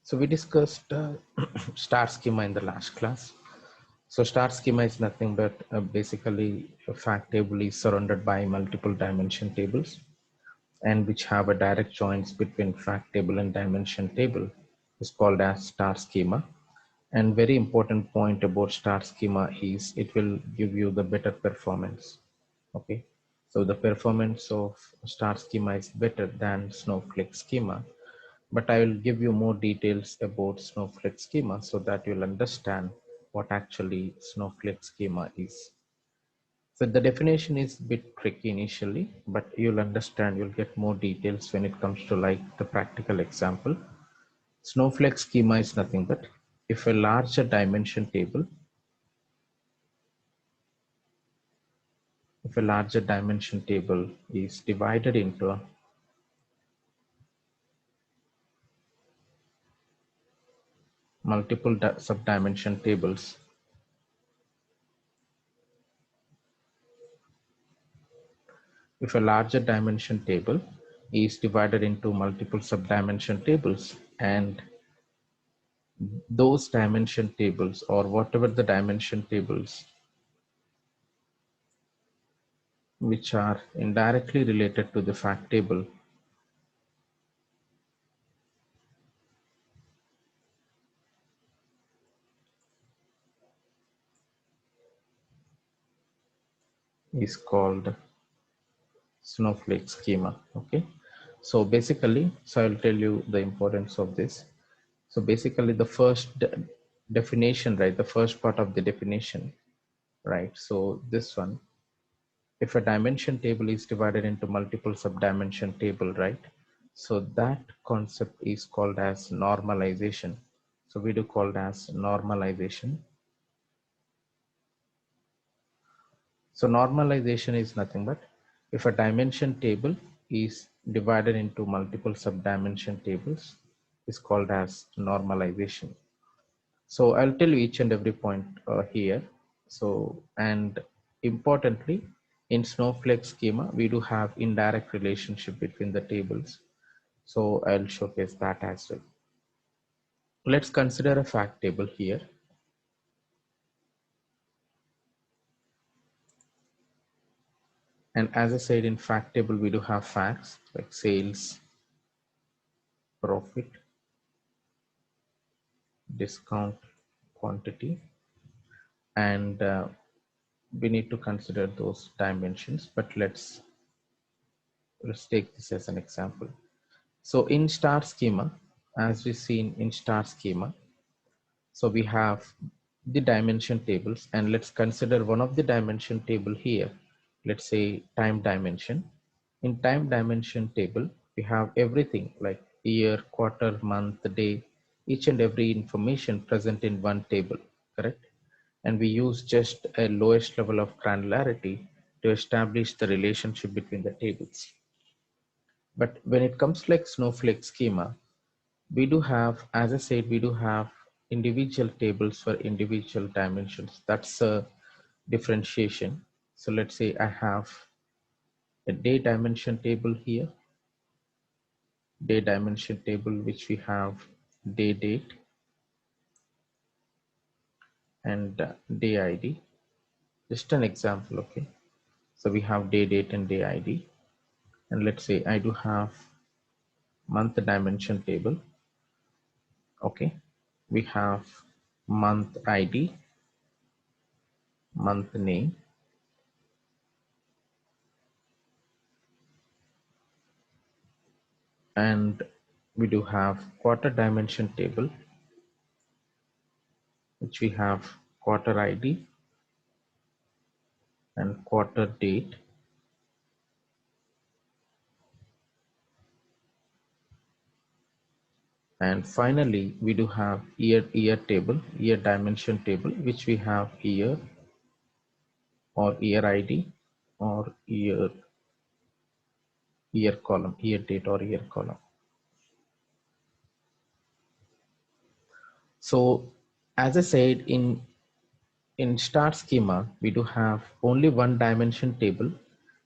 So we discussed star schema in the last class. So star schema is nothing but basically a fact table is surrounded by multiple dimension tables and which have a direct joins between fact table and dimension table is called as star schema. And very important point about star schema is it will give you the better performance. Okay. So the performance of star schema is better than snowflake schema, but I will give you more details about snowflake schema so that you'll understand what actually snowflake schema is. So the definition is a bit tricky initially, but you'll understand, you'll get more details when it comes to like the practical example. Snowflake schema is nothing but if a larger dimension table, is divided into multiple sub-dimension tables, if a larger dimension table is divided into multiple sub-dimension tables and those dimension tables or whatever the dimension tables which are indirectly related to the fact table is called snowflake schema. Okay, so basically, so I'll tell you the importance of this. So basically the first definition, right, the first part of the definition, right, so this one, if a dimension table is divided into multiple sub-dimension table, right, so that concept is called as normalization. So we do called as normalization. So normalization is nothing but if a dimension table is divided into multiple sub-dimension tables is called as normalization. So I'll tell you each and every point here. So, and importantly, in Snowflake schema, we do have indirect relationship between the tables. So I'll showcase that as well. Let's consider a fact table here. And as I said, in fact table, we do have facts like sales, profit, discount, quantity, and we need to consider those dimensions, but let's take this as an example. So in star schema, as we've seen in star schema, so we have the dimension tables, and let's consider one of the dimension table here. Let's say time dimension. In time dimension table, we have everything like year, quarter, month, day, each and every information present in one table, correct? And we use just a lowest level of granularity to establish the relationship between the tables. But when it comes like snowflake schema, we do have, as I said, we do have individual tables for individual dimensions. That's a differentiation. So let's say I have a day dimension table here, day dimension table, which we have day date and day ID. Just an example, okay? So we have day date and day ID. And let's say I do have month dimension table. Okay, we have month ID, month name, and we do have quarter dimension table, which we have quarter ID and quarter date. And finally, we do have year table, year dimension table, which we have year or year ID or year column, year date or year column. So as I said, in star schema, we do have only one dimension table,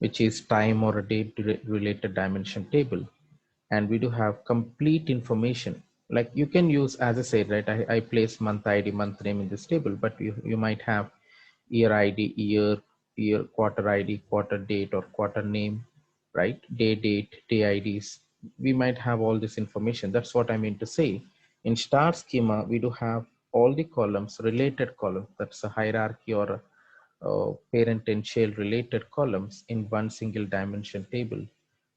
which is time or a date related dimension table. And we do have complete information Like you can use, as I said, right, I place month ID, month name in this table, but you might have year ID, year, quarter ID, quarter date, or quarter name, right? Day date, day IDs. We might have all this information. That's what I mean to say. In star schema, we do have all the columns, related columns. That's a hierarchy or parent and child related columns in one single dimension table.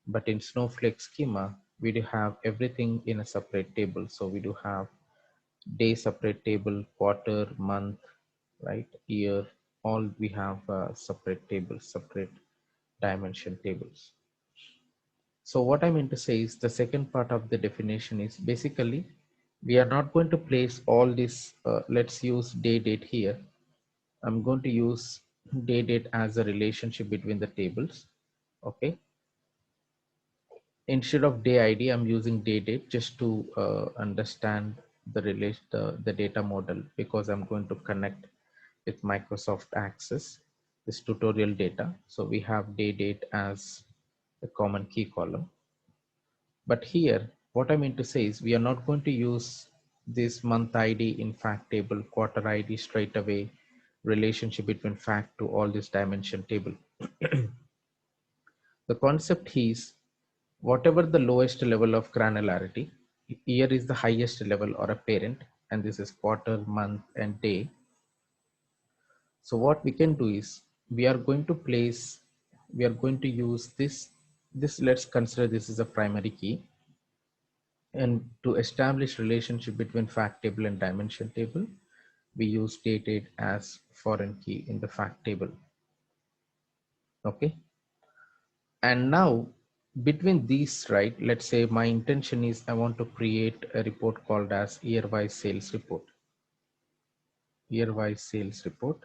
But in Snowflake schema, we do have everything in a separate table. So we do have day separate table, quarter, month, right, year, all we have separate tables, separate dimension tables. So what I mean to say is the second part of the definition is basically we are not going to place all this, let's use day date here. I'm going to use day date as a relationship between the tables. Okay. Instead of day ID, I'm using day date just to understand the relation, the data model, because I'm going to connect with Microsoft Access this tutorial data. So we have day date as a common key column. But here, what I mean to say is we are not going to use this month ID in fact table, quarter ID straight away, relationship between fact to all this dimension table. The concept is whatever the lowest level of granularity, year is the highest level or a parent, and this is quarter, month, and day. So what we can do is we are going to place, we are going to use this, let's consider this is a primary key. And to establish relationship between fact table and dimension table, we use dated as foreign key in the fact table. Okay. And now between these, right, let's say my intention is I want to create a report called as year-wise sales report. Year-wise sales report.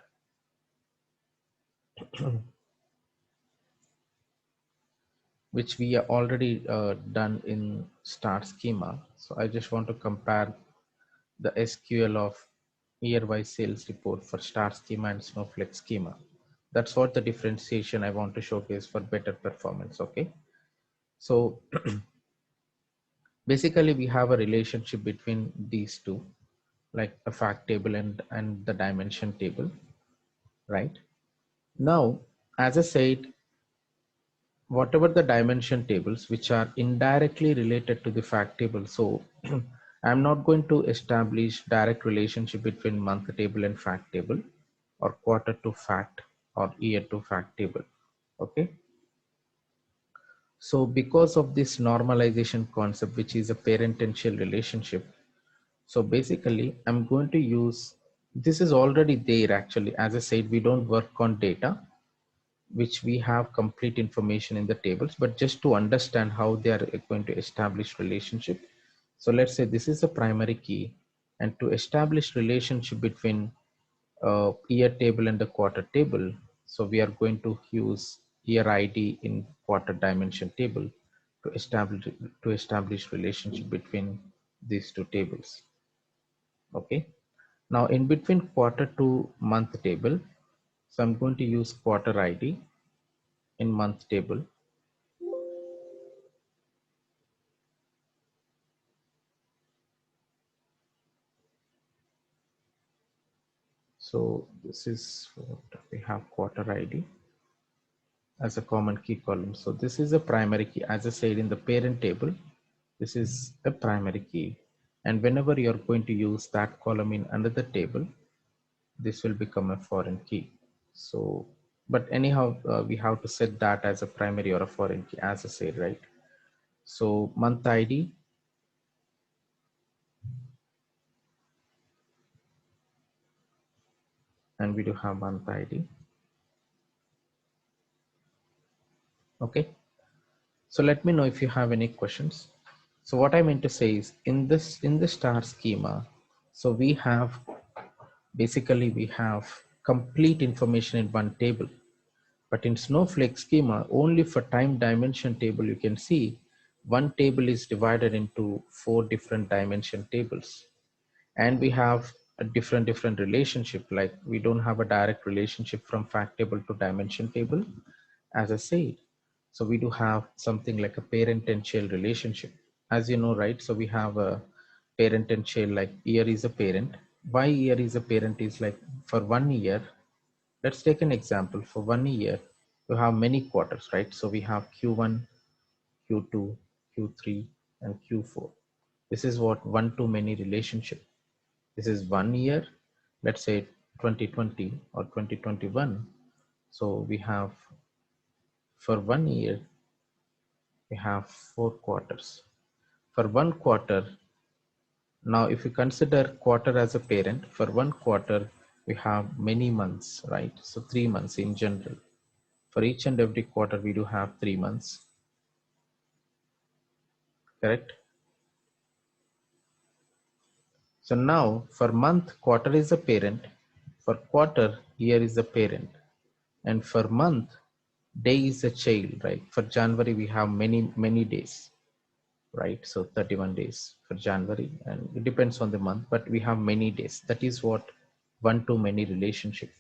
Which we are already done in star schema. So I just want to compare the SQL of year-wise sales report for star schema and Snowflake schema. That's what the differentiation I want to showcase for better performance. Okay. So basically we have a relationship between these two, like a fact table and the dimension table, right? Now, as I said, whatever the dimension tables which are indirectly related to the fact table. So I'm not going to establish direct relationship between month table and fact table, or quarter to fact, or year to fact table. Okay. So because of this normalization concept, which is a parent and child relationship, so basically I'm going to use, this is already there actually. As I said, we don't work on data which we have complete information in the tables, but just to understand how they are going to establish relationship. So let's say this is a primary key, and to establish relationship between year table and the quarter table, so we are going to use year ID in quarter dimension table to establish relationship between these two tables. Okay. Now in between quarter to month table, so I'm going to use quarter ID in month table. So this is what we have, quarter ID as a common key column. So this is a primary key. As I said, in the parent table, this is a primary key. And whenever you're going to use that column in another table, this will become a foreign key. So, but anyhow, we have to set that as a primary or a foreign key, as I said, right? So month ID, and we do have month ID. Okay. So let me know if you have any questions. So what I meant to say is in the star schema, so we have basically we have complete information in one table. But in Snowflake schema, only for time dimension table, you can see one table is divided into 4 different dimension tables. And we have a different relationship. Like we don't have a direct relationship from fact table to dimension table, as I said. So we do have something like a parent and child relationship, as you know, right? So we have a parent and child, like year is a parent. Why year is a parent is like for 1 year, let's take an example. For 1 year, you have many quarters, right? So we have Q1, Q2, Q3, and Q4. This is what one to many relationship. This is 1 year, let's say 2020 or 2021. So we have, for 1 year, we have 4 quarters. For 1 quarter, now if you consider quarter as a parent, for 1 quarter, we have many months, right? So 3 months in general. For each and every quarter, we do have 3 months, correct? So now for month, quarter is a parent. For quarter, year is a parent. And for month, day is a child, right? For January, we have many days, right? So 31 days for January, and it depends on the month, but we have many days. That is what one to many relationship.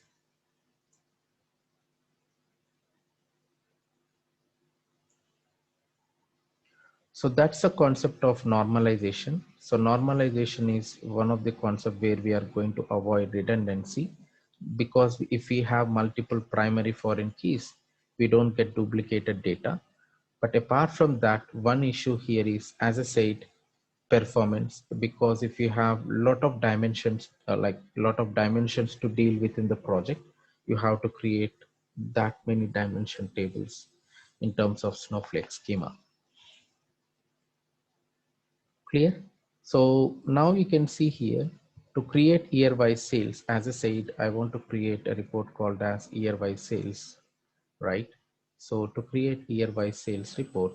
So that's the concept of normalization. So normalization is one of the concepts where we are going to avoid redundancy, because if we have multiple primary foreign keys, we don't get duplicated data. But apart from that, one issue here is, as I said, performance, because if you have lot of dimensions, like lot of dimensions to deal with in the project, you have to create that many dimension tables in terms of Snowflake schema. Clear? So now you can see here, to create year-wise sales, as I said, I want to create a report called as year-wise sales, right? So to create year-wise sales report,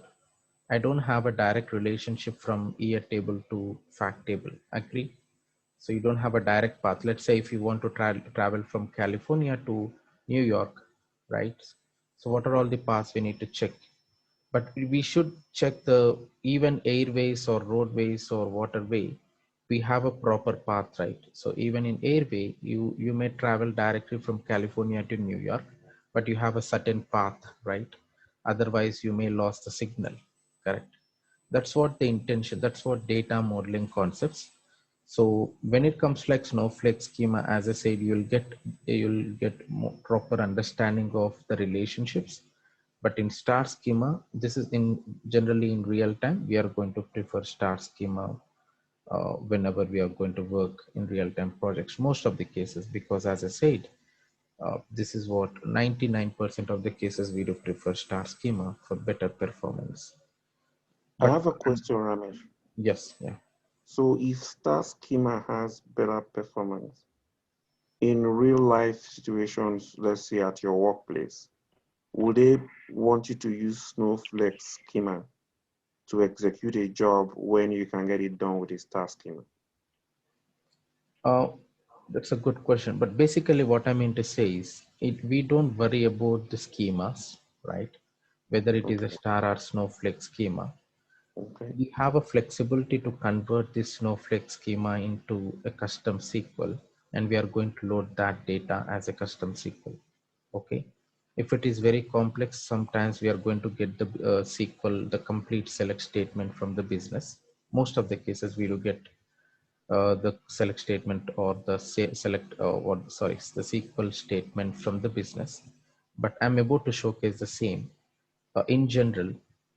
I don't have a direct relationship from year table to fact table. Agree? So you don't have a direct path. Let's say if you want to travel from California to New York, right? So what are all the paths we need to check? But we should check the even airways or roadways or waterway. We have a proper path, right? So even in airway, you may travel directly from California to New York, but you have a certain path, right? Otherwise, you may lose the signal, correct? That's what the intention. That's what data modeling concepts. So when it comes like Snowflake schema, as I said, you'll get more proper understanding of the relationships. But in star schema, this is in generally in real time, we are going to prefer star schema whenever we are going to work in real time projects, most of the cases, because as I said, this is what 99% of the cases we do prefer star schema for better performance. I But have a question, Ramesh. yes, yeah. So if star schema has better performance in real life situations, let's say at your workplace, would they want you to use Snowflake schema to execute a job when you can get it done with a star schema? Uh, that's a good question. But basically, what I mean to say is, we don't worry about the schemas, right? Whether it is a Okay, star or snowflake schema, okay. we have a flexibility to convert this snowflake schema into a custom SQL, and we are going to load that data as a custom SQL. Okay. If it is very complex, sometimes we are going to get the SQL, the complete select statement from the business. Most of the cases we will get the select statement or the select or sorry, the SQL statement from the business. But I'm about to showcase the same in general.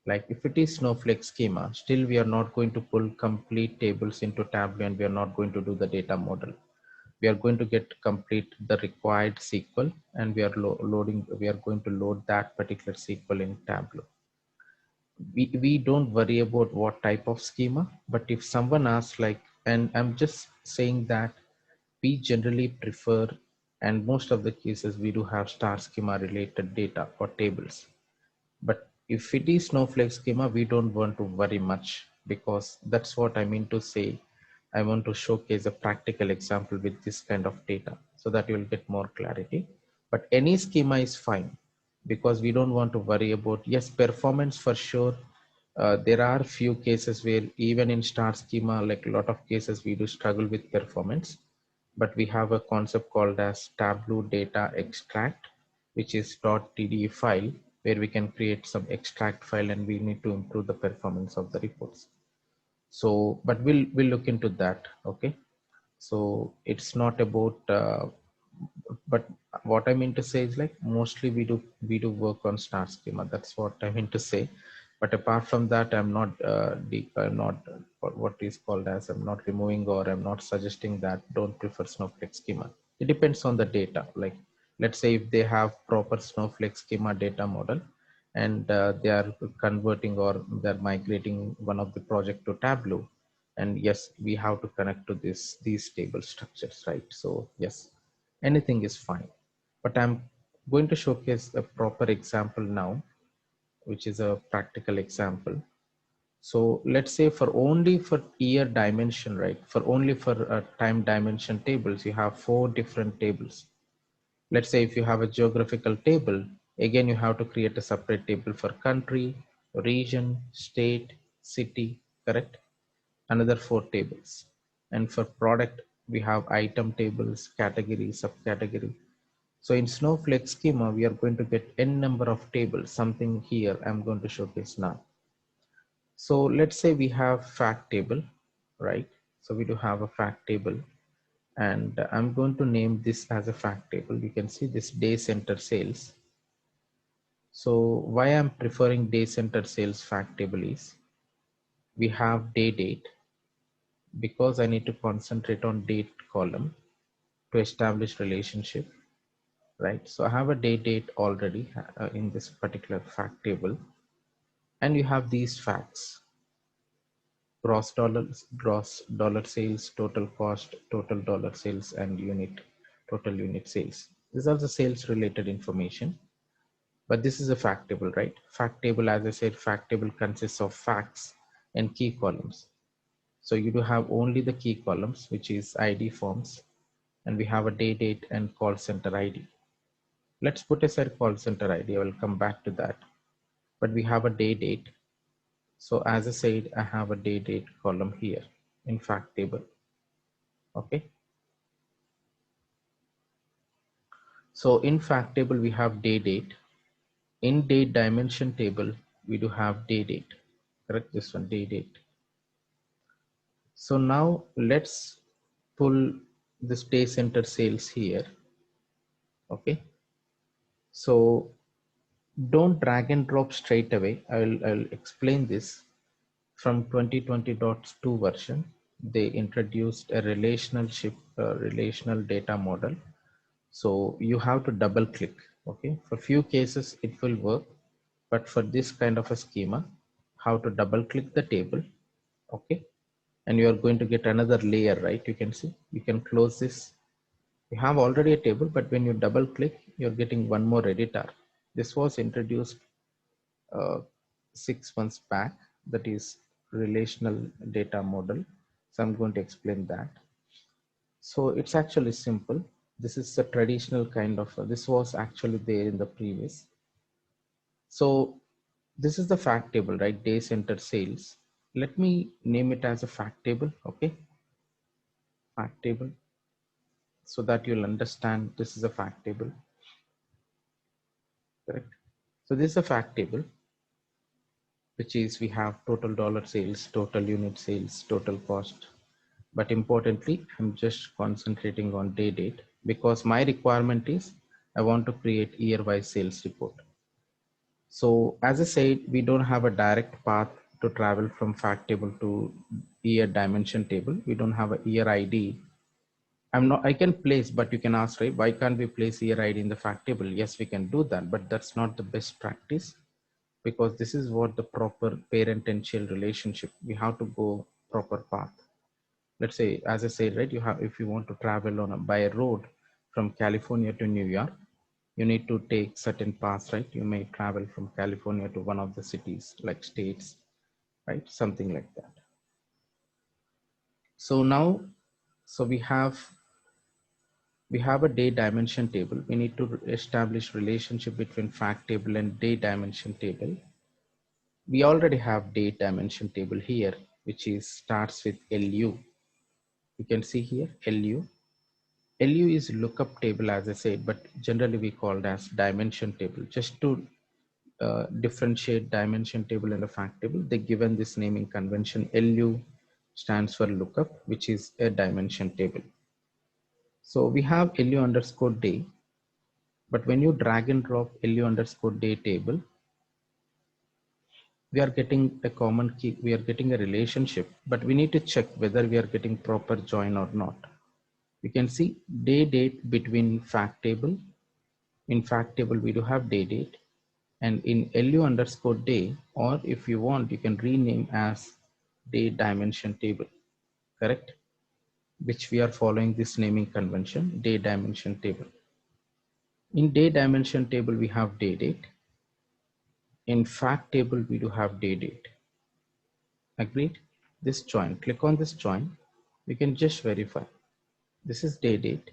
Like if it is Snowflake schema, still we are not going to pull complete tables into Tableau, and we are not going to do the data model. We are going to get complete the required SQL, and we are loading. We are going to load that particular SQL in Tableau. We don't worry about what type of schema, but if someone asks, like, and I'm just saying that we generally prefer, and most of the cases we do have star schema related data or tables. But if it is Snowflake schema, we don't want to worry much, because that's what I mean to say. I want to showcase a practical example with this kind of data so that you'll get more clarity. But any schema is fine, because we don't want to worry about, yes, performance for sure. There are few cases where even in star schema, like a lot of cases, we do struggle with performance. But we have a concept called as Tableau data extract, which is .tde file, where we can create some extract file, and we need to improve the performance of the reports. So, but we'll look into that. Okay. So it's not about but what I mean to say is like mostly we do work on star schema. That's what I mean to say. But apart from that, I'm not deep. I'm not what is called as, I'm not removing or I'm not suggesting that don't prefer Snowflake schema. It depends on the data. Like let's say if they have proper Snowflake schema data model, and they are converting or they're migrating one of the project to Tableau, and yes, we have to connect to these table structures, right? So yes, anything is fine, but I'm going to showcase a proper example now, which is a practical example. So let's say for only for year dimension, right, for only for time dimension tables, you have 4 different tables. Let's say if you have a geographical table, again you have to create a separate table for country, region, state, city, correct? Another 4 tables. And for product, we have item tables, category, subcategory. So in Snowflake schema, we are going to get n number of tables, something here I'm going to showcase now. So let's say we have fact table, right? So we do have a fact table, and I'm going to name this as a fact table. You can see this day center sales. So why I'm preferring day center sales fact table is we have day date, because I need to concentrate on date column to establish relationship, right? So I have a date already in this particular fact table, and you have these facts: gross dollar sales, total cost, total dollar sales, and total unit sales. These are the sales related information, but this is a fact table, right? Fact table, as I said, fact table consists of facts and key columns. So you do have only the key columns, which is ID forms, and we have a date and call center ID. Let's put aside call center ID. I will come back to that. But we have a date. So as I said, I have a date column here in fact table. Okay. So in fact table, we have date. In date dimension table, we do have date. Correct, this one, date. So now let's pull this day center sales here. Okay. So don't drag and drop straight away. I'll explain this. From 2020.2 version, they introduced a relational data model. So you have to double click. Okay, for few cases it will work, but for this kind of a schema, how to double click the table. Okay, and you are going to get another layer, right? You can see, you can close this. You have already a table, but when you double click, you're getting one more editor. This was introduced uh, 6 months back, that is relational data model. So I'm going to explain that. So it's actually simple. This is a traditional kind of, this was actually there in the previous. So this is the fact table, right? Day center sales. Let me name it as a fact table. Okay. Fact table. So that you'll understand this is a fact table. Correct. So this is a fact table, which is we have total dollar sales, total unit sales, total cost. But importantly, I'm just concentrating on date because my requirement is I want to create year-wise sales report. So as I said, we don't have a direct path to travel from fact table to year dimension table. We don't have a year ID. I can place, but you can ask, right, why can't we place year ID in the fact table? Yes, we can do that, but that's not the best practice, because this is what the proper parent and child relationship. We have to go proper path. Let's say, as I said, right, you have, if you want to travel by a road from California to New York, you need to take certain paths, right? You may travel from California to one of the cities like states, right? Something like that. So now, so we have a day dimension table. We need to establish relationship between fact table and day dimension table. We already have date dimension table here, which is starts with LU. You can see here LU. LU is lookup table, as I said, but generally we call it as dimension table. Just to differentiate dimension table and a fact table, they given this naming convention LU stands for lookup, which is a dimension table. So we have LU underscore day, but when you drag and drop LU underscore day table, we are getting a common key, we are getting a relationship, but we need to check whether we are getting proper join or not. We can see day date between fact table. In fact table, we do have day date, and in LU underscore day, or if you want, you can rename as day dimension table, correct? Which we are following this naming convention, day dimension table. In day dimension table, we have day date. In fact table, we do have day date. Agreed? This join, click on this join. We can just verify. This is day date.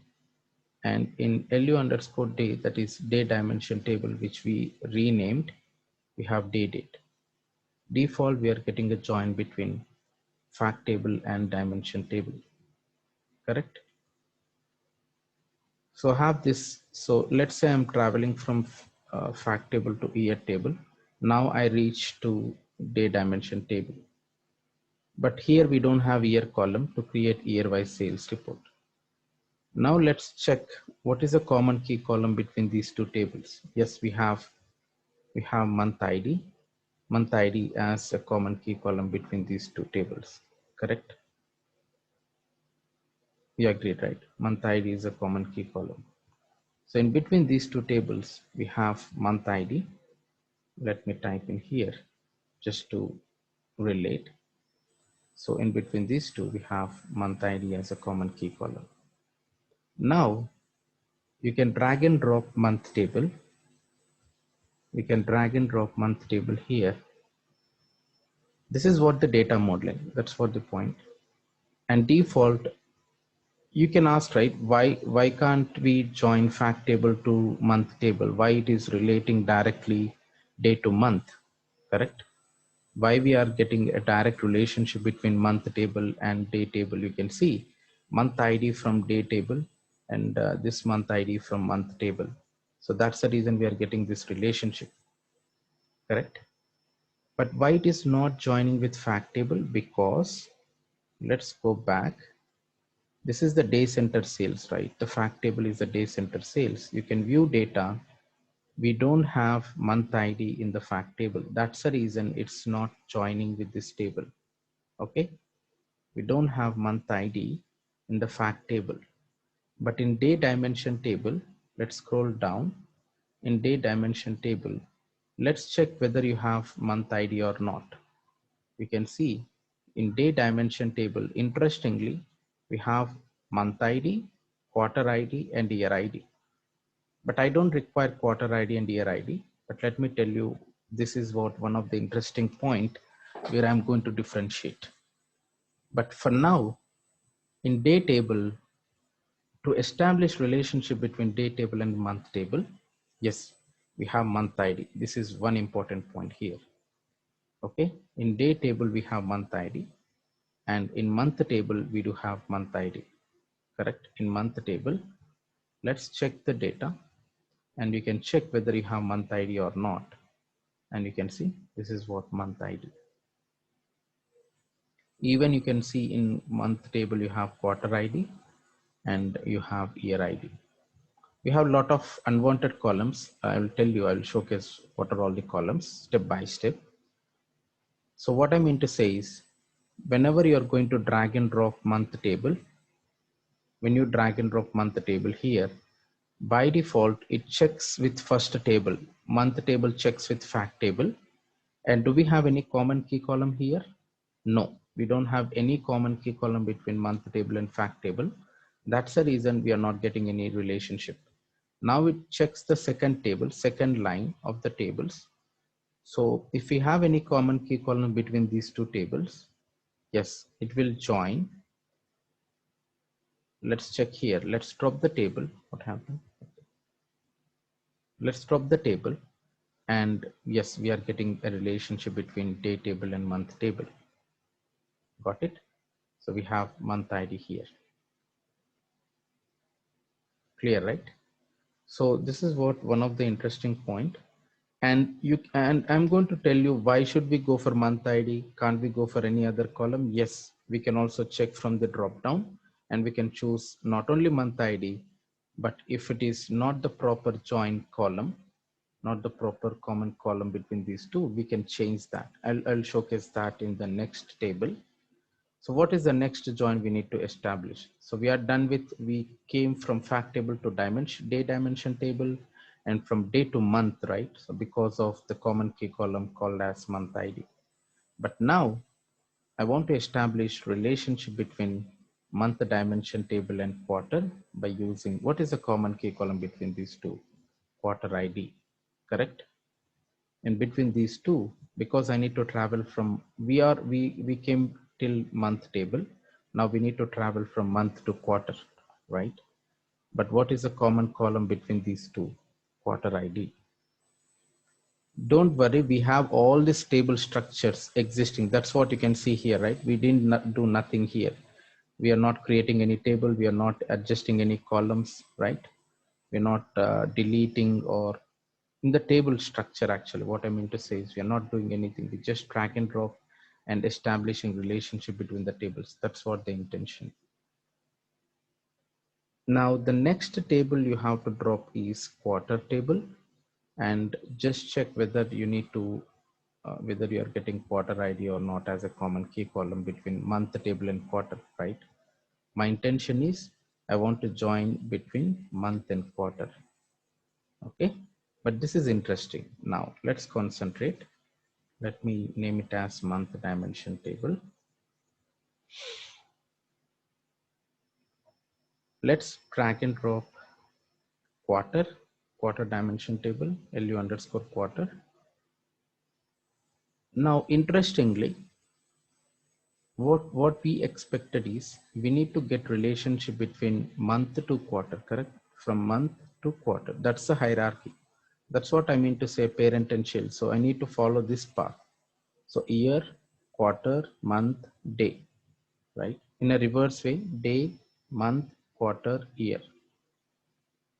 And in LU underscore day, that is day dimension table, which we renamed, we have day date. Default, we are getting a join between fact table and dimension table, correct? So have this. So let's say I'm traveling from fact table to year table. Now I reach to day dimension table. But here we don't have year column to create year-wise sales report. Now let's check what is a common key column between these two tables. Yes, we have month ID as a common key column between these two tables, correct? You agreed, right? Month ID is a common key column. So in between these two tables, we have month ID. Let me type in here just to relate. So in between these two, we have month ID as a common key column. Now you can drag and drop month table. We can drag and drop month table here. This is what the data modeling, that's what the point. And default, you can ask, right, why can't we join fact table to month table? Why it is relating directly day to month, correct? Why we are getting a direct relationship between month table and day table? You can see month ID from day table and this month ID from month table. So that's the reason we are getting this relationship, correct? But why it is not joining with fact table? Because let's go back. This is the day center sales, right? The fact table is the day center sales. You can view data. We don't have month ID in the fact table. That's the reason it's not joining with this table. Okay. We don't have month ID in the fact table, but in day dimension table, let's scroll down. In day dimension table, let's check whether you have month ID or not. We can see in day dimension table, interestingly, we have month ID, quarter ID, and year ID. But I don't require quarter ID and year ID. But let me tell you, this is what one of the interesting point where I'm going to differentiate. But for now, in day table, to establish relationship between day table and month table, yes, we have month ID. This is one important point here. Okay, in day table, we have month ID. And in month table, we do have month ID, correct? In month table, let's check the data and you can check whether you have month ID or not. And you can see this is what month ID. Even you can see in month table, you have quarter ID and you have year ID. We have a lot of unwanted columns. I will tell you, I will showcase what are all the columns step by step. So what I mean to say is whenever you are going to drag and drop month table, when you drag and drop month table here, by default, it checks with first table. Month table checks with fact table. And do we have any common key column here? No, we don't have any common key column between month table and fact table. That's the reason we are not getting any relationship. Now it checks the second table, second line of the tables. So if we have any common key column between these two tables, yes, it will join. Let's check here. Let's drop the table. What happened? Let's drop the table. And yes, we are getting a relationship between day table and month table. Got it? So we have month ID here. Clear, right? So this is what one of the interesting point. And I'm going to tell you why should we go for month ID? Can't we go for any other column? Yes, We can also check from the drop down, and we can choose not only month ID, but if it is not the proper join column, not the proper common column between these two, we can change that. I'll showcase that in the next table. So what is the next join we need to establish? So we are done with, we came from fact table to dimension, day dimension table, and from day to month, right? So because of the common key column called as month ID. But now I want to establish relationship between month dimension table and quarter by using, what is the common key column between these two? Quarter ID, correct? And between these two, because I need to travel from, we came till month table. Now we need to travel from month to quarter, right? But what is the common column between these two? Quarter ID. Don't worry, we have all these table structures existing. That's what you can see here, right? We didn't do nothing here. We are not creating any table. We are not adjusting any columns, right? We're not deleting or in the table structure. Actually, what I mean to say is we are not doing anything. We just drag and drop and establishing relationship between the tables. That's what the intention. Now the next table you have to drop is quarter table, and just check whether you need to whether you are getting quarter ID or not as a common key column between month table and quarter, right? My intention is I want to join between month and quarter. Okay, but this is interesting. Now let's concentrate. Let me name it as month dimension table. Let's drag and drop quarter dimension table, LU underscore quarter. Now interestingly, what we expected is we need to get relationship between month to quarter, correct? From month to quarter, that's the hierarchy. That's what I mean to say parent and child. So I need to follow this path. So year, quarter, month, day, right? In a reverse way, day, month, quarter, year.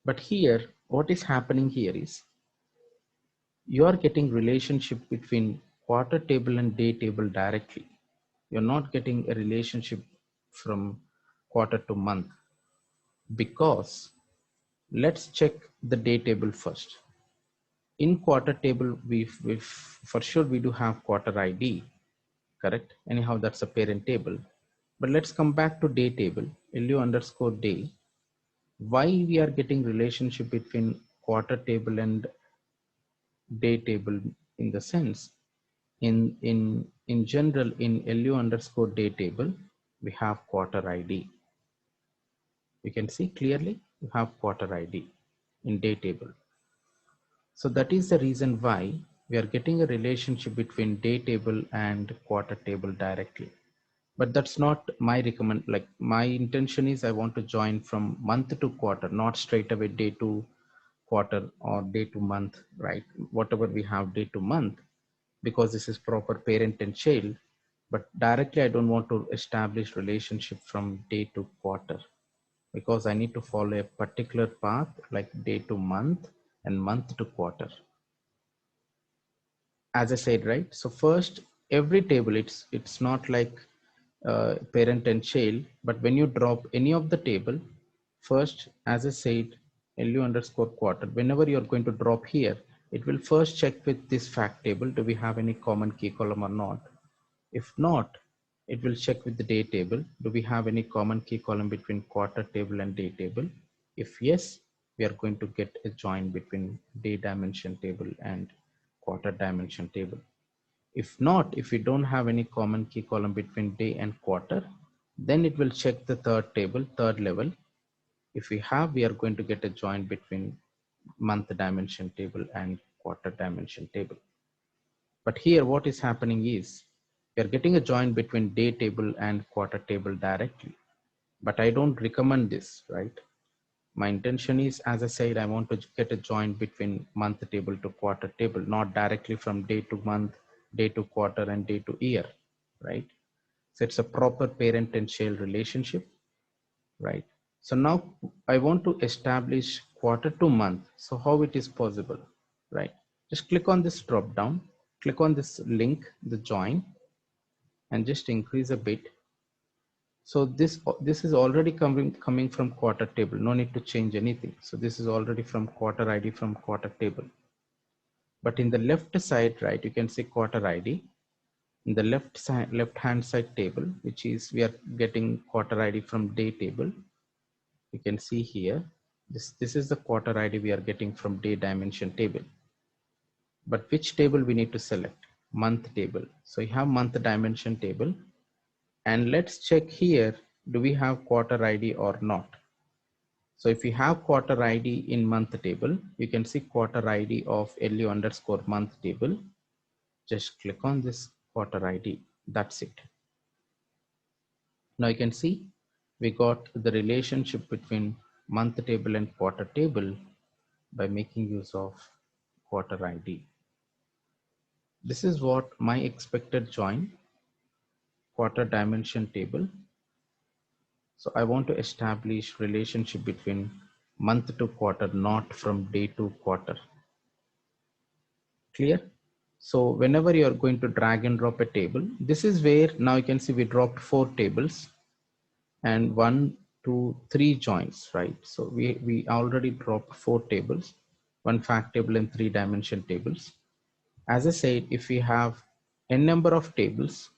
But here, what is happening here is you are getting relationship between quarter table and day table directly. You're not getting a relationship from quarter to month, because let's check the day table first. In quarter table, we for sure we do have quarter ID, correct? Anyhow, that's a parent table. But let's come back to day table, LU underscore day. Why we are getting relationship between quarter table and day table? In the sense, in general, in LU underscore day table, we have quarter ID. You can see clearly you have quarter ID in day table. So that is the reason why we are getting a relationship between day table and quarter table directly. But that's not my recommend. Like my intention is I want to join from month to quarter, not straight away day to quarter or day to month, right? Whatever we have day to month, because this is proper parent and child. But directly I don't want to establish relationship from day to quarter, because I need to follow a particular path like day to month and month to quarter. As I said, right? So first, every table, it's not like parent and child, but when you drop any of the table, first, as I said, LU underscore quarter, whenever you're going to drop here, it will first check with this fact table, do we have any common key column or not? If not, it will check with the day table, do we have any common key column between quarter table and day table? If yes, we are going to get a join between day dimension table and quarter dimension table. If not, if we don't have any common key column between day and quarter, then it will check the third table, third level. If we have, we are going to get a join between month dimension table and quarter dimension table. But here what is happening is we are getting a join between day table and quarter table directly. But I don't recommend this, right? My intention is, as I said, I want to get a join between month table to quarter table, not directly from day to month, day to quarter, and day to year, right? So it's a proper parent and child relationship, right? So now I want to establish quarter to month. So how it is possible, right? Just click on this drop down, click on this link, the join, and just increase a bit. So this is already coming from quarter table. No need to change anything. So this is already from quarter ID from quarter table. But in the left side, right, you can see quarter ID. In the left hand side table, which is we are getting quarter ID from day table. You can see here, this is the quarter ID we are getting from day dimension table. But which table we need to select? Month table. So you have month dimension table, and let's check here, do we have quarter ID or not? So if you have quarter ID in month table, you can see quarter ID of LU underscore month table. Just click on this quarter ID. That's it. Now you can see we got the relationship between month table and quarter table by making use of quarter ID. This is what my expected join quarter dimension table. So I want to establish relationship between month to quarter, not from day to quarter. Clear? So whenever you are going to drag and drop a table, this is where now you can see we dropped 4 tables and 1, 2, 3 joins, right? So we already dropped 4 tables, 1 fact table and 3 dimension tables. As I said, if we have n number of tables,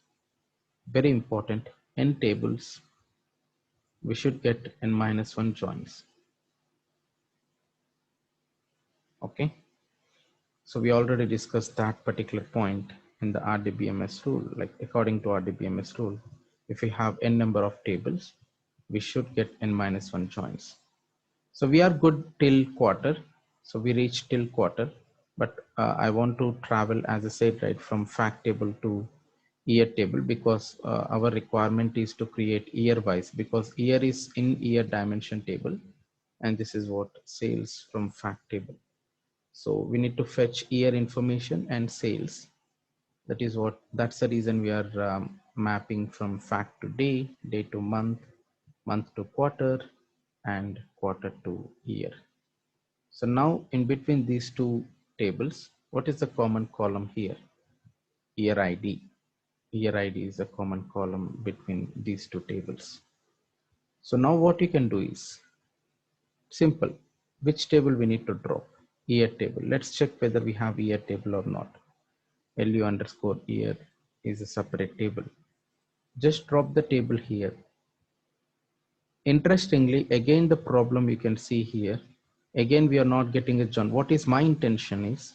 very important, n tables, we should get n minus 1 joins. Okay. So we already discussed that particular point in the RDBMS rule. Like according to RDBMS rule, if we have n number of tables, we should get n minus 1 joins. So we are good till quarter. So we reach till quarter, but I want to travel, as I said, right, from fact table to year table, because our requirement is to create year wise, because year is in year dimension table, and this is what sales from fact table. So we need to fetch year information and sales. That's the reason we are mapping from fact to day, day to month, month to quarter, and quarter to year. So now in between these two tables, what is the common column here? Year ID. Year ID is a common column between these two tables. So now what you can do is simple. Which table we need to drop? Year table. Let's check whether we have year table or not. LU underscore year is a separate table. Just drop the table here. Interestingly, again, the problem you can see here, again, we are not getting a join. What is my intention is,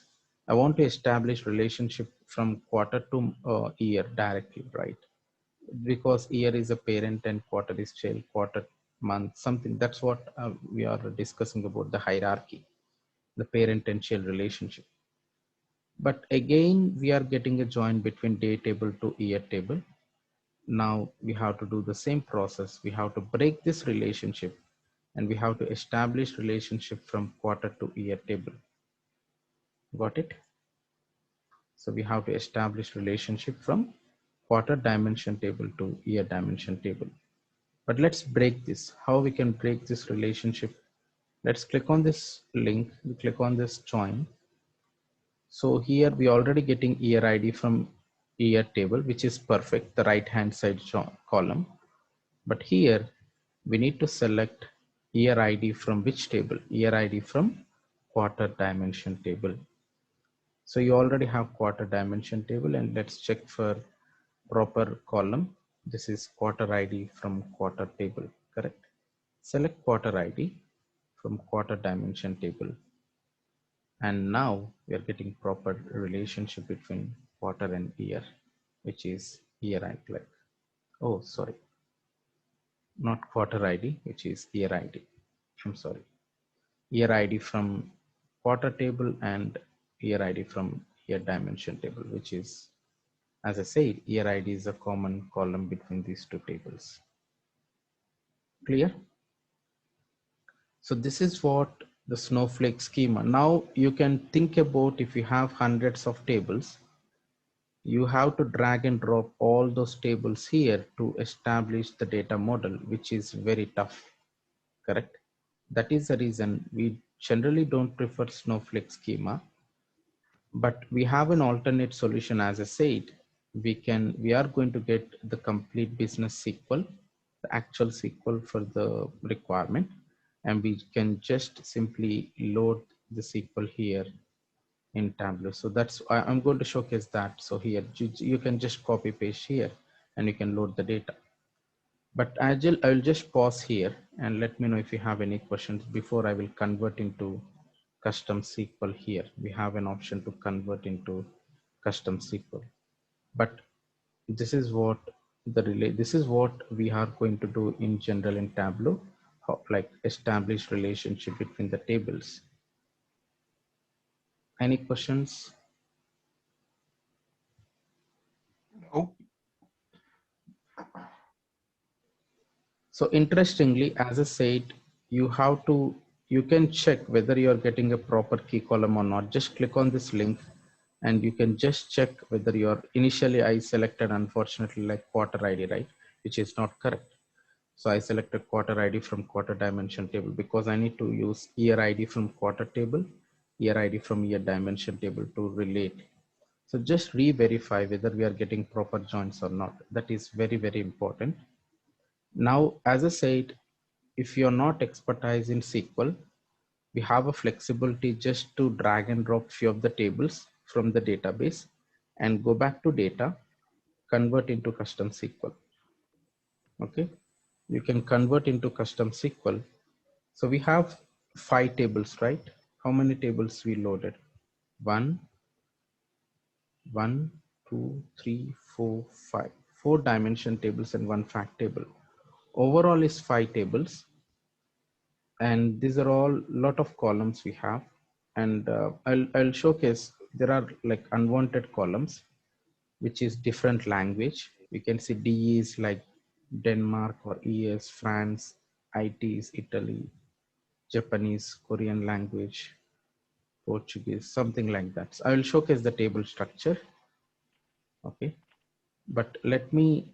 I want to establish relationship from quarter to year directly, right? Because year is a parent and quarter is child, quarter, month, something. That's what we are discussing about the hierarchy, the parent and child relationship. But again, we are getting a join between day table to year table. Now we have to do the same process. We have to break this relationship and we have to establish relationship from quarter to year table. Got it? So we have to establish relationship from quarter dimension table to year dimension table. But let's break this. How we can break this relationship? Let's click on this link. We click on this join. So here we already getting year ID from year table, which is perfect, the right hand side column. But here we need to select year ID from which table? Year ID from quarter dimension table. So you already have quarter dimension table, and let's check for proper column. This is quarter ID from quarter table, correct? Select quarter ID from quarter dimension table. And now we are getting proper relationship between quarter and year, which is year ID. Like, oh, sorry, not quarter ID, which is year ID. I'm sorry, year ID from quarter table and year ID from year dimension table, which is, as I said, year ID is a common column between these two tables. Clear? So this is what the Snowflake schema. Now you can think about, if you have hundreds of tables, you have to drag and drop all those tables here to establish the data model, which is very tough, correct? That is the reason we generally don't prefer Snowflake schema, but we have an alternate solution. As I said, we are going to get the complete business SQL the actual SQL for the requirement, and we can just simply load the SQL here in Tableau. So that's, I'm going to showcase that. So here you can just copy paste here and you can load the data. But I'll just pause here and let me know if you have any questions before I will convert into custom SQL here. We have an option to convert into custom SQL. But this is what this is what we are going to do in general in Tableau, like establish relationship between the tables. Any questions? No. So interestingly, as I said, you can check whether you are getting a proper key column or not. Just click on this link and you can just check whether you're initially I selected, unfortunately, like quarter ID, right? Which is not correct. So I selected quarter ID from quarter dimension table because I need to use year ID from quarter table, year ID from year dimension table to relate. So just re-verify whether we are getting proper joins or not. That is very, very important. Now, as I said, if you're not expertise in SQL, we have a flexibility just to drag and drop few of the tables from the database and go back to data, convert into custom SQL. Okay, you can convert into custom SQL. So we have 5 tables, right? How many tables we loaded? 1, 2, 3, 4, 5. 4 dimension tables and 1 fact table. Overall is 5 tables. And these are all lot of columns we have, and I'll showcase there are like unwanted columns which is different language. You can see DE is like Denmark, or E is France, IT is Italy, Japanese, Korean language, Portuguese, something like that. So I will showcase the table structure. Okay, but let me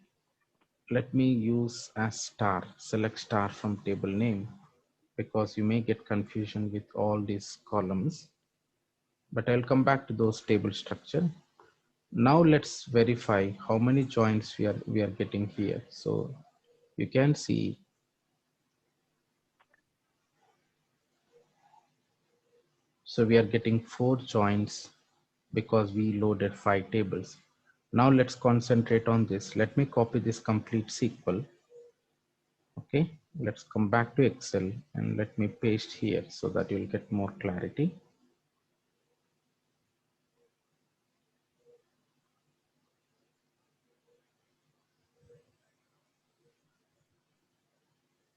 use as star, select star from table name, because you may get confusion with all these columns, but I'll come back to those table structure. Now let's verify how many joins we are getting here. So you can see we are getting 4 joins because we loaded 5 tables. Now let's concentrate on this. Let me copy this complete SQL. Okay, let's come back to Excel and let me paste here so that you'll get more clarity.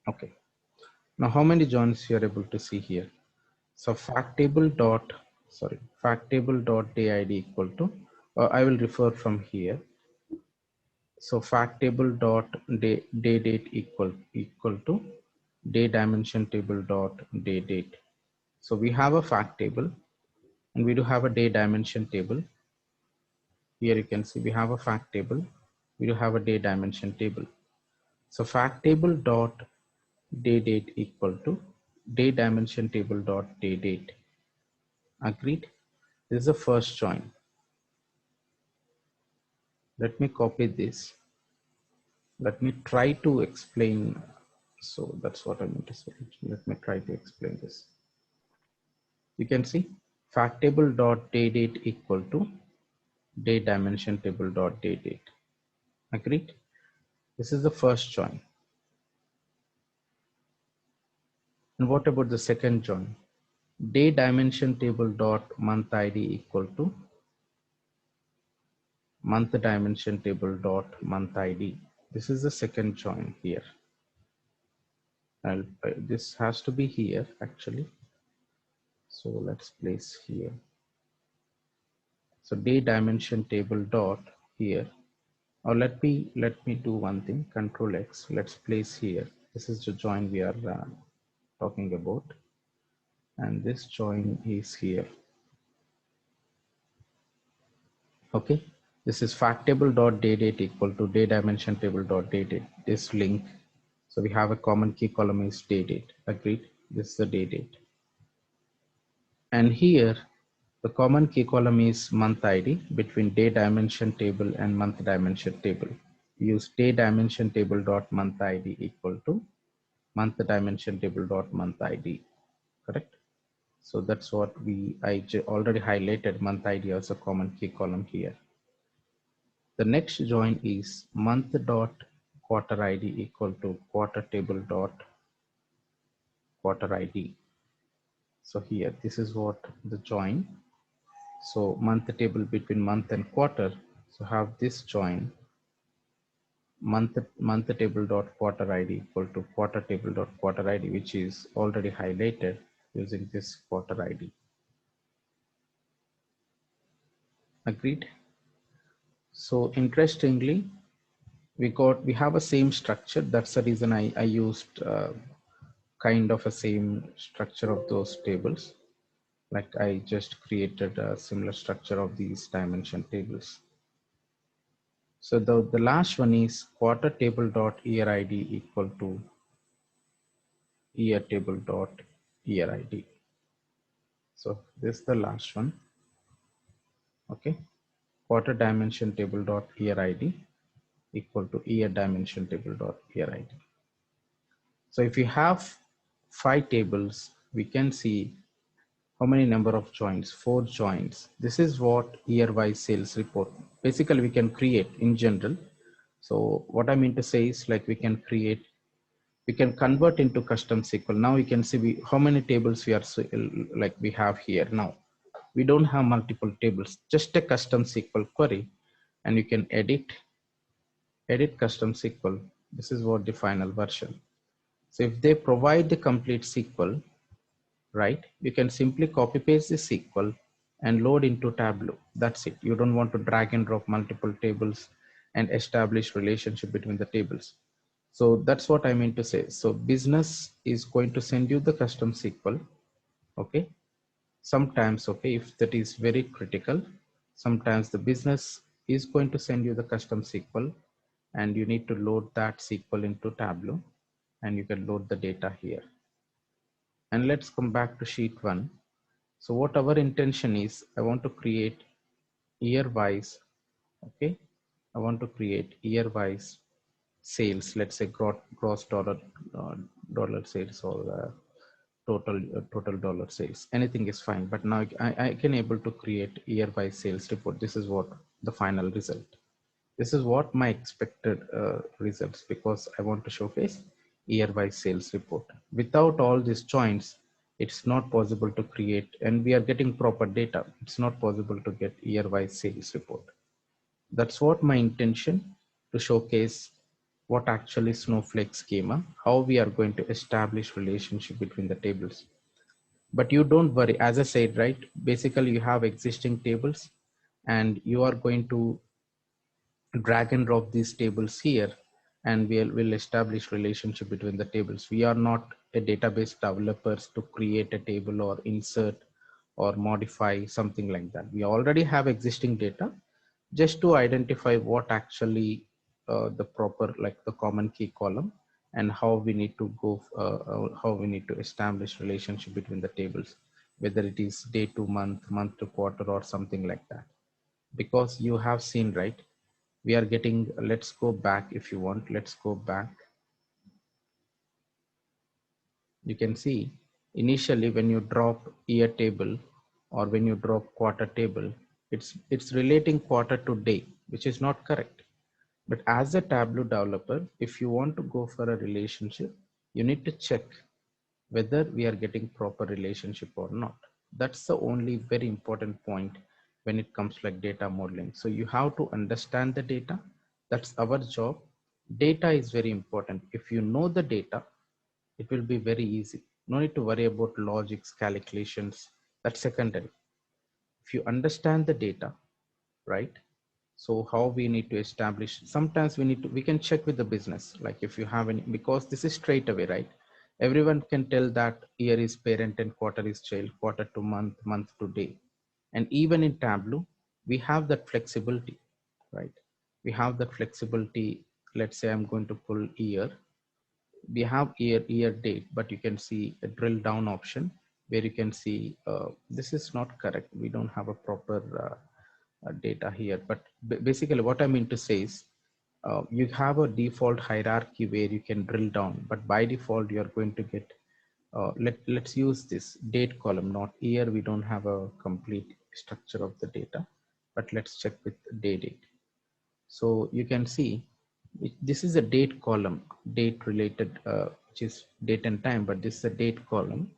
Okay, now how many joins you are able to see here? So fact table dot day ID equal to, I will refer from here. So fact table dot day date equal to day dimension table dot day date. So we have a fact table and we do have a day dimension table. Here you can see we have a fact table. We do have a day dimension table. So fact table dot day date equal to day dimension table dot day date. Agreed. This is the first join. Let me copy this. Let me try to explain. So that's what I meant to say. Let me try to explain this. You can see fact table dot day date equal to day dimension table dot day date. Agreed. This is the first join. And what about the second join? Day dimension table dot month ID equal to month dimension table dot month ID. This is the second join here. This has to be here actually. So let's place here. So day dimension table dot here. Or let me do one thing. Control X. Let's place here. This is the join we are talking about, and this join is here. Okay. This is fact table dot day date equal to day dimension table dot day date. This link. So we have a common key column is day date. Agreed. This is the day date. And here the common key column is month ID between day dimension table and month dimension table. use day dimension table dot month ID equal to month dimension table dot month ID, correct? So that's what I already highlighted month ID as a common key column here. The next join is month dot quarter ID equal to quarter table dot quarter ID. So here, this is what the join. So month table between month and quarter. So have this join month table dot quarter ID equal to quarter table dot quarter ID, which is already highlighted using this quarter ID. Agreed. So interestingly, we have a same structure. That's the reason I used kind of a same structure of those tables. Like I just created a similar structure of these dimension tables. So the last one is quarter table dot year ID equal to year table dot year ID. So this is the last one. Okay. Quarter dimension table dot year ID equal to year dimension table dot year ID. So if you have 5 tables, we can see how many number of joins, 4 joins. This is what year-wise sales report. Basically, we can create in general. So what I mean to say is like we can convert into custom SQL. Now you can see how many tables we have here now. We don't have multiple tables, just a custom SQL query, and you can edit custom SQL. This is what the final version. So if they provide the complete SQL, right, you can simply copy paste the SQL and load into Tableau. That's it. You don't want to drag and drop multiple tables and establish relationship between the tables. So that's what I mean to say. So business is going to send you the custom SQL. Okay. Sometimes, okay, if that is very critical, sometimes the business is going to send you the custom SQL and you need to load that SQL into Tableau and you can load the data here. And let's come back to sheet 1. So what our intention is, I want to create year-wise, okay? I want to create year-wise sales, let's say gross dollar sales or total dollar sales. Anything is fine, but now I can able to create year-wise sales report. This is what the final result. This is what my expected results, because I want to showcase year-wise sales report. Without all these joins, it's not possible to create, and we are getting proper data. It's not possible to get year-wise sales report. That's what my intention, to showcase what actually Snowflake schema, how we are going to establish relationship between the tables. But you don't worry, as I said, right? Basically you have existing tables and you are going to drag and drop these tables here and we'll establish relationship between the tables. We are not a database developers to create a table or insert or modify something like that. We already have existing data just to identify what actually the proper, like the common key column, and how we need to go, how we need to establish relationship between the tables, whether it is day to month, month to quarter, or something like that. Because you have seen, right, we are getting, let's go back if you want, let's go back. You can see initially when you drop year table or when you drop quarter table, it's relating quarter to day, which is not correct. But as a Tableau developer, if you want to go for a relationship, you need to check whether we are getting proper relationship or not. That's the only very important point when it comes like data modeling. So you have to understand the data. That's our job. Data is very important. If you know the data, it will be very easy. No need to worry about logics, calculations. That's secondary. If you understand the data, right? So how we need to establish, sometimes we can check with the business, like if you have any, because this is straight away, right? Everyone can tell that year is parent and quarter is child, quarter to month, month to day. And even in Tableau, we have that flexibility, right? We have that flexibility. Let's say I'm going to pull year. We have year date, but you can see a drill down option where you can see this is not correct. We don't have a proper data here, but basically what I mean to say is you have a default hierarchy where you can drill down, but by default you're going to get let's use this date column, not year. We don't have a complete structure of the data, but let's check with day date. So you can see this is a date column, date related, which is date and time, but this is a date column.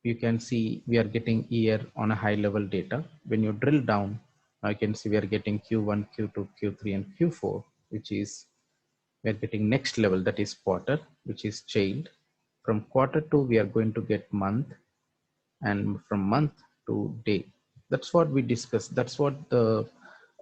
You can see we are getting year on a high level data. When you drill down, I can see we are getting Q1, Q2, Q3, and Q4, which is we are getting next level, that is quarter, which is child. From quarter two, we are going to get month, and from month to day. That's what we discussed. That's what the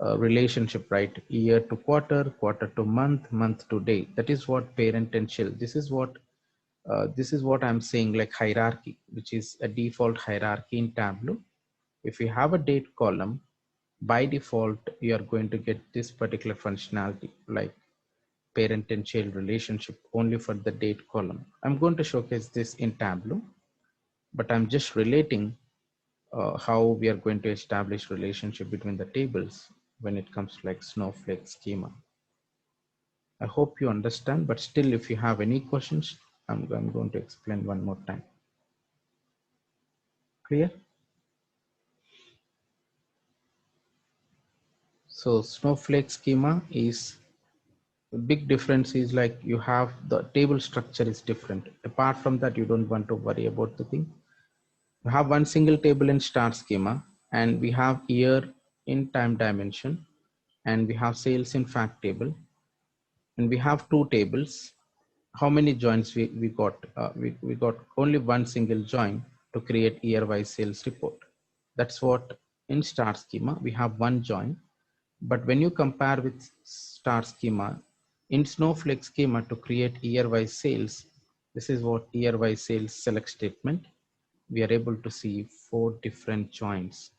relationship, right? Year to quarter, quarter to month, month to day. That is what parent and child. This is what I'm saying, like hierarchy, which is a default hierarchy in Tableau. If you have a date column, by default, you are going to get this particular functionality, like parent and child relationship only for the date column. I'm going to showcase this in Tableau, but I'm just relating how we are going to establish relationship between the tables when it comes to like Snowflake schema. I hope you understand, but still, if you have any questions, I'm going to explain one more time. Clear? So Snowflake schema is, the big difference is like you have the table structure is different. Apart from that, you don't want to worry about the thing. We have one single table in star schema, and we have year in time dimension, and we have sales in fact table, and we have two tables. How many joins we got? We got only one single join to create year-wise sales report. That's what in star schema, we have one join. But when you compare with star schema, in Snowflake schema to create year-wise sales, this is what year-wise sales select statement. We are able to see 4 different joins.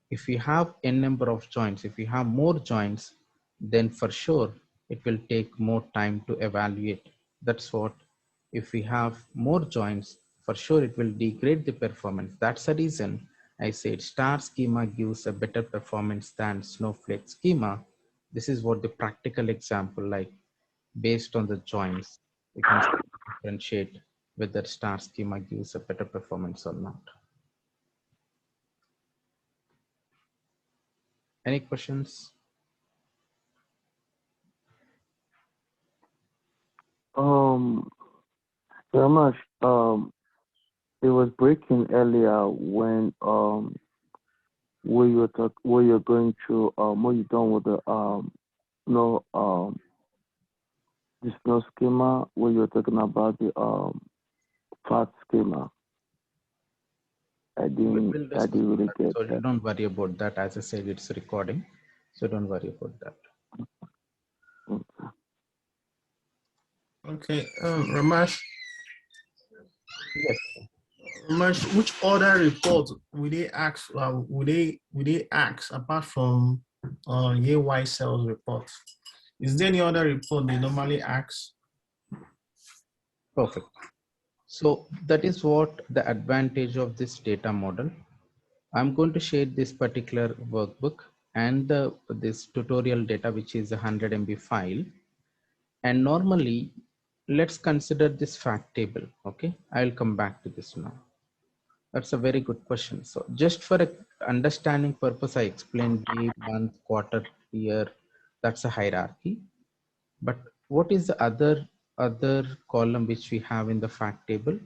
If we have n number of joins, if we have more joins, then for sure it will take more time to evaluate. That's what, if we have more joins, for sure it will degrade the performance. That's the reason I said star schema gives a better performance than Snowflake schema. This is what the practical example, like based on the joins, you can differentiate whether star schema gives a better performance or not. Any questions? Very much. It was breaking earlier when where you're going through what you done with the no this no schema where you're talking about the fat schema. I didn't really get So that. don't worry about that. As I said, it's recording, so don't worry about that. Okay, Ramesh. Yes. Ramesh, which other report will they ask? Will they ask apart from year-wise sales reports? Is there any other report they normally ask? Perfect. So that is what the advantage of this data model. I'm going to share this particular workbook and this tutorial data, which is a 100 MB file. And normally, let's consider this fact table. Okay, I'll come back to this now. That's a very good question. So just for understanding purpose, I explained day, month, quarter, year. That's a hierarchy. But what is the other column which we have in the fact table?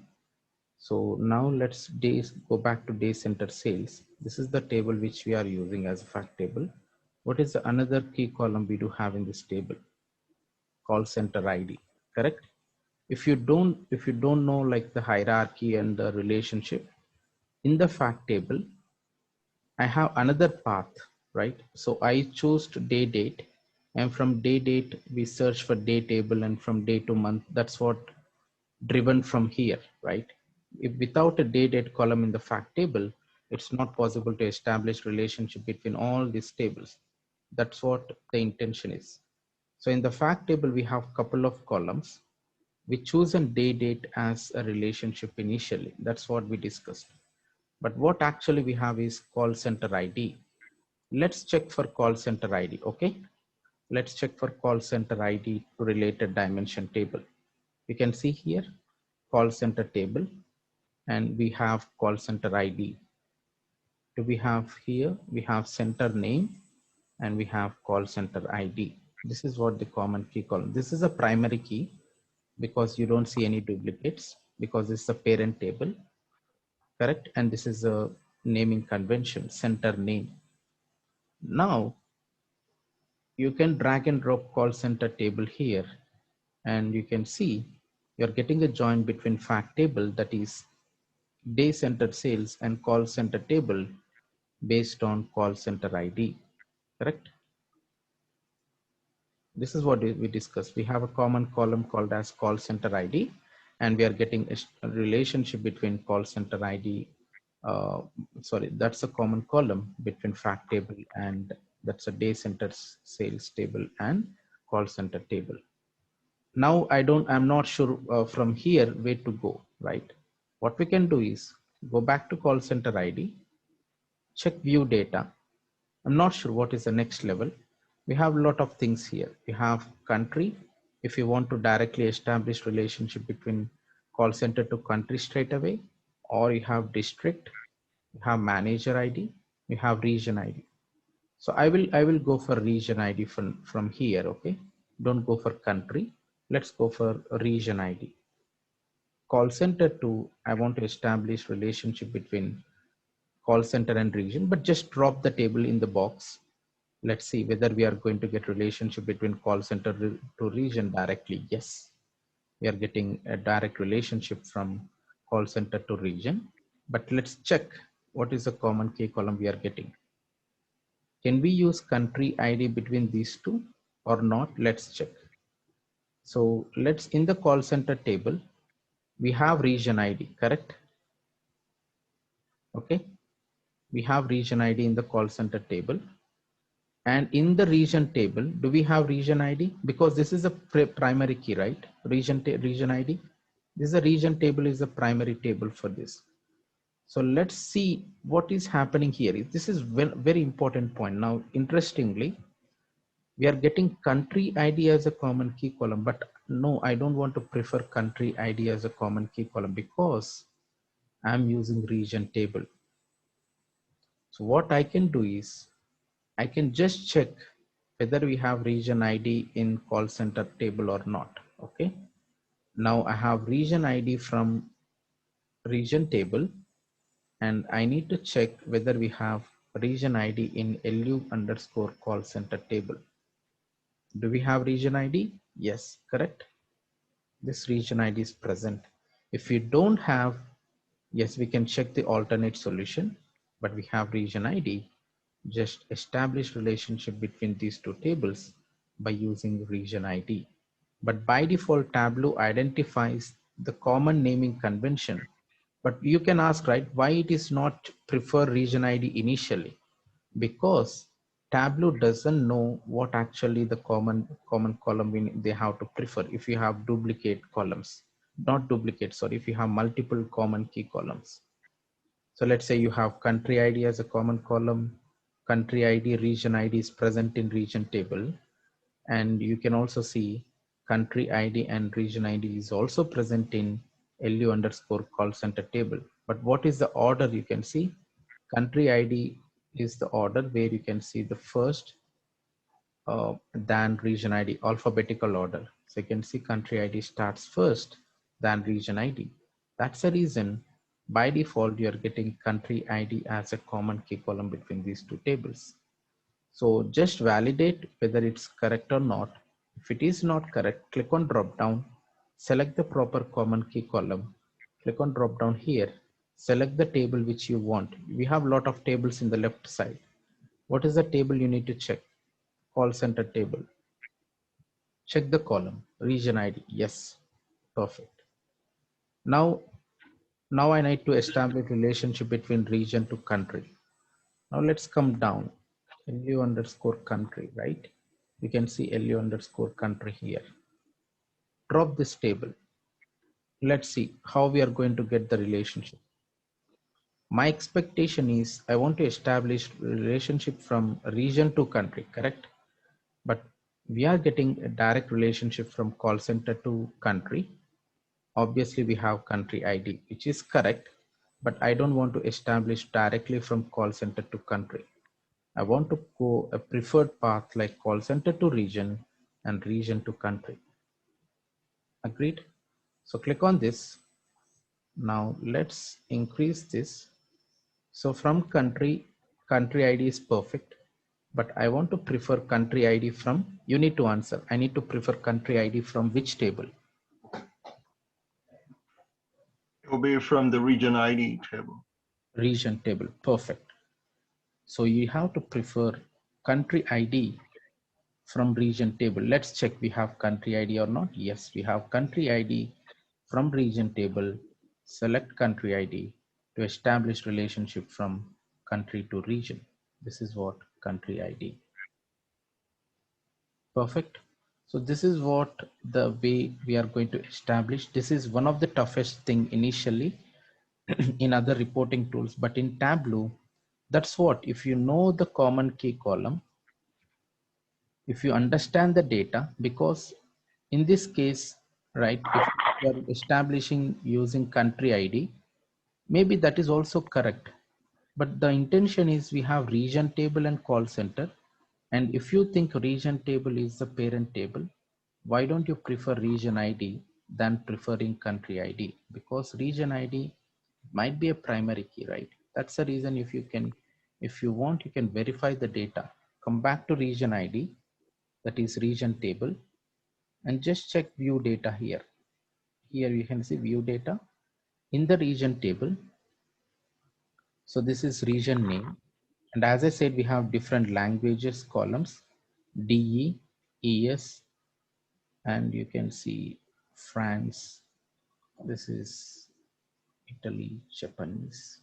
So now let's go back to day center sales. This is the table which we are using as a fact table. What is the another key column we do have in this table? Call center ID, correct? If you don't know like the hierarchy and the relationship in the fact table, I have another path, right? So I chose to day date, and from day date we search for day table, and from day to month. That's what driven from here, right? If without a day date column in the fact table, it's not possible to establish relationship between all these tables. That's what the intention is. So in the fact table, we have couple of columns. We choose a day date as a relationship initially. That's what we discussed. But what actually we have is call center ID. Let's check for call center ID, okay? Let's check for call center ID to related dimension table. You can see here call center table, and we have call center ID. Do we have here? We have center name and we have call center ID. This is what the common key column. This is a primary key because you don't see any duplicates because it's a parent table, correct? And this is a naming convention, center name. Now you can drag and drop call center table here, and you can see you're getting a join between fact table, that is day center sales, and call center table based on call center ID, correct? This is what we discussed. We have a common column called as call center ID, and we are getting a relationship between call center ID. Sorry, that's a common column between fact table, and that's a day center sales table and call center table. Now I'm not sure from here where to go, right? What we can do is go back to call center ID, check view data. I'm not sure what is the next level. We have a lot of things here. We have country. If you want to directly establish relationship between call center to country straight away, or you have district, you have manager ID, you have region ID. So I will go for region ID from here. Okay, don't go for country. Let's go for region ID. Call center to, I want to establish relationship between call center and region, but just drop the table in the box. Let's see whether we are going to get relationship between call center to region directly. Yes, we are getting a direct relationship from call center to region, but let's check what is the common key column we are getting. Can we use country ID between these two or not? Let's check. So let's, in the call center table, we have region ID, correct? Okay, we have region ID in the call center table. And in the region table, do we have region ID? Because this is a primary key, right? Region ID. This is a region table, is a primary table for this. So let's see what is happening here. This is very important point. Now, interestingly, we are getting country ID as a common key column, but no, I don't want to prefer country ID as a common key column because I'm using region table. So what I can do is I can just check whether we have region ID in call center table or not. Okay. Now I have region ID from region table, and I need to check whether we have region ID in LU underscore call center table. Do we have region ID? Yes, correct. This region ID is present. If we don't have, yes, we can check the alternate solution, but we have region ID. Just establish relationship between these two tables by using region ID. But by default, Tableau identifies the common naming convention. But you can ask, right, why it is not prefer region ID initially? Because Tableau doesn't know what actually the common column they have to prefer. If you have duplicate columns, not duplicate, sorry, if you have multiple common key columns. So let's say you have country ID as a common column, country ID, region ID is present in region table. And you can also see country ID and region ID is also present in LU underscore call center table. But what is the order? You can see country ID is the order where you can see the first than region ID, alphabetical order. So you can see country ID starts first than region ID. That's the reason by default you're getting country ID as a common key column between these two tables. So just validate whether it's correct or not. If it is not correct, click on drop down, select the proper common key column, click on drop down here, select the table which you want. We have a lot of tables in the left side. What is the table you need to check? Call center table. Check the column, region ID. Yes, perfect. Now I need to establish relationship between region to country. Now let's come down, LU underscore country, right? You can see LU underscore country here. Drop this table. Let's see how we are going to get the relationship. My expectation is I want to establish relationship from region to country, correct? But We are getting a direct relationship from call center to country. Obviously, we have country ID, which is correct, but I don't want to establish directly from call center to country. I want to go a preferred path like call center to region and region to country. Agreed? So click on this. Now let's increase this. So from country, country ID is perfect, but I want to prefer country ID from, you need to answer. I need to prefer country ID from which table? It will be from the region ID table. Region table, perfect. So you have to prefer country ID from region table. Let's check we have country ID or not. Yes, we have country ID from region table. Select country ID to establish relationship from country to region. This is what country ID. Perfect. So this is what the way we are going to establish. This is one of the toughest thing initially in other reporting tools, but in Tableau, that's what, if you know the common key column, if you understand the data, because in this case, right, if you are establishing using country ID, maybe that is also correct. But the intention is we have region table and call center. And if you think region table is the parent table, why don't you prefer region ID than preferring country ID? Because region ID might be a primary key, right? That's the reason if you can, if you want, you can verify the data. Come back to region ID, that is region table, and just check view data here. Here you can see view data in the region table. So this is region name. And as I said, we have different languages columns, DE, ES, and you can see France. This is Italy, Japanese.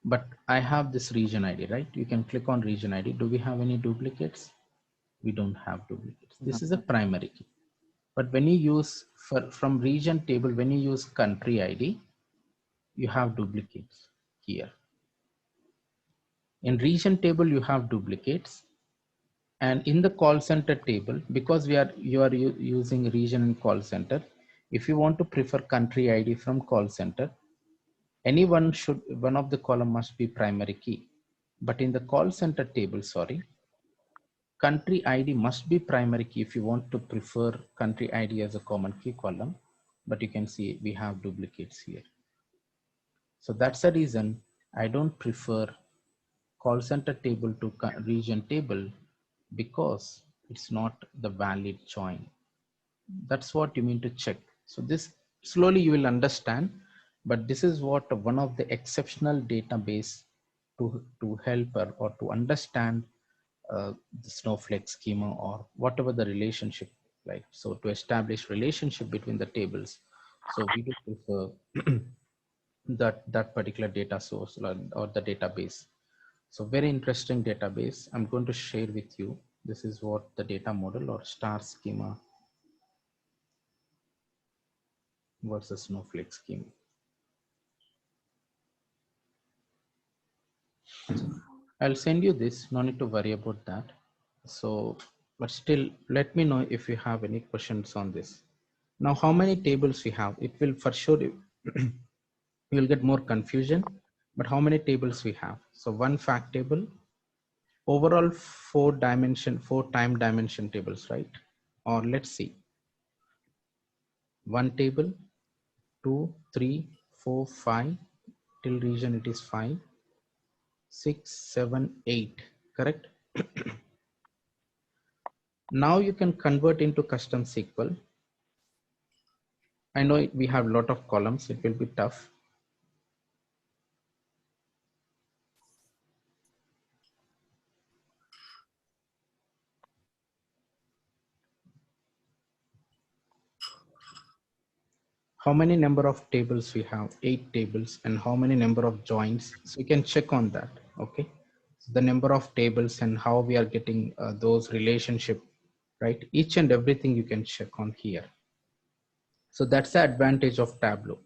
But I have this region ID, right? You can click on region ID. Do we have any duplicates? We don't have duplicates. This is a primary key. But when you use from region table, when you use country ID, you have duplicates here. In region table, you have duplicates. And in the call center table, because you are using region and call center, if you want to prefer country ID from call center, one of the column must be primary key. But in the call center table, sorry, country ID must be primary key if you want to prefer country ID as a common key column. But you can see we have duplicates here. So that's the reason I don't prefer call center table to region table, because it's not the valid join. That's what you mean to check. So this slowly you will understand, but this is what one of the exceptional database to help or to understand the Snowflake schema or whatever the relationship like. So to establish relationship between the tables, so we do prefer that particular data source or the database. So very interesting database. I'm going to share with you. This is what the data model or star schema versus Snowflake schema. I'll send you this, no need to worry about that. So, but still let me know if you have any questions on this. Now, how many tables we have? It will for sure, you'll get more confusion, but how many tables we have? So one fact table, overall four time dimension tables, right? Or let's see, one table, 2, 3, 4, 5, till region it is 5, 6, 7, 8, correct? Now you can convert into custom SQL. I know we have a lot of columns, it will be tough. How many number of tables we have? 8 tables. And how many number of joins? So you can check on that. Okay. So the number of tables and how we are getting those relationship, right? Each and everything you can check on here. So that's the advantage of Tableau.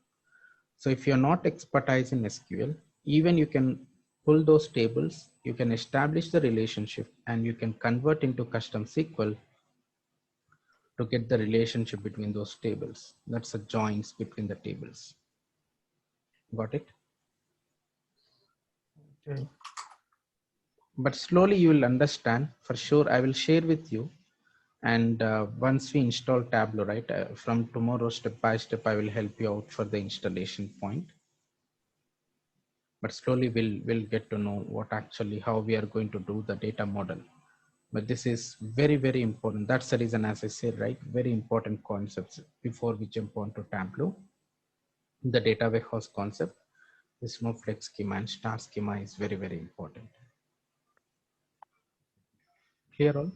So if you're not expertise in SQL, even you can pull those tables, you can establish the relationship, and you can convert into custom SQL to get the relationship between those tables. That's the joins between the tables. Got it? Okay. But slowly you will understand. For sure, I will share with you. And once we install Tableau, right, from tomorrow, step by step, I will help you out for the installation point. But slowly we'll get to know what actually, how we are going to do the data model. But this is very, very important. That's the reason, as I said, right, very important concepts before we jump onto Tableau. The data warehouse concept, the Snowflake schema and star schema is very, very important. Clear all?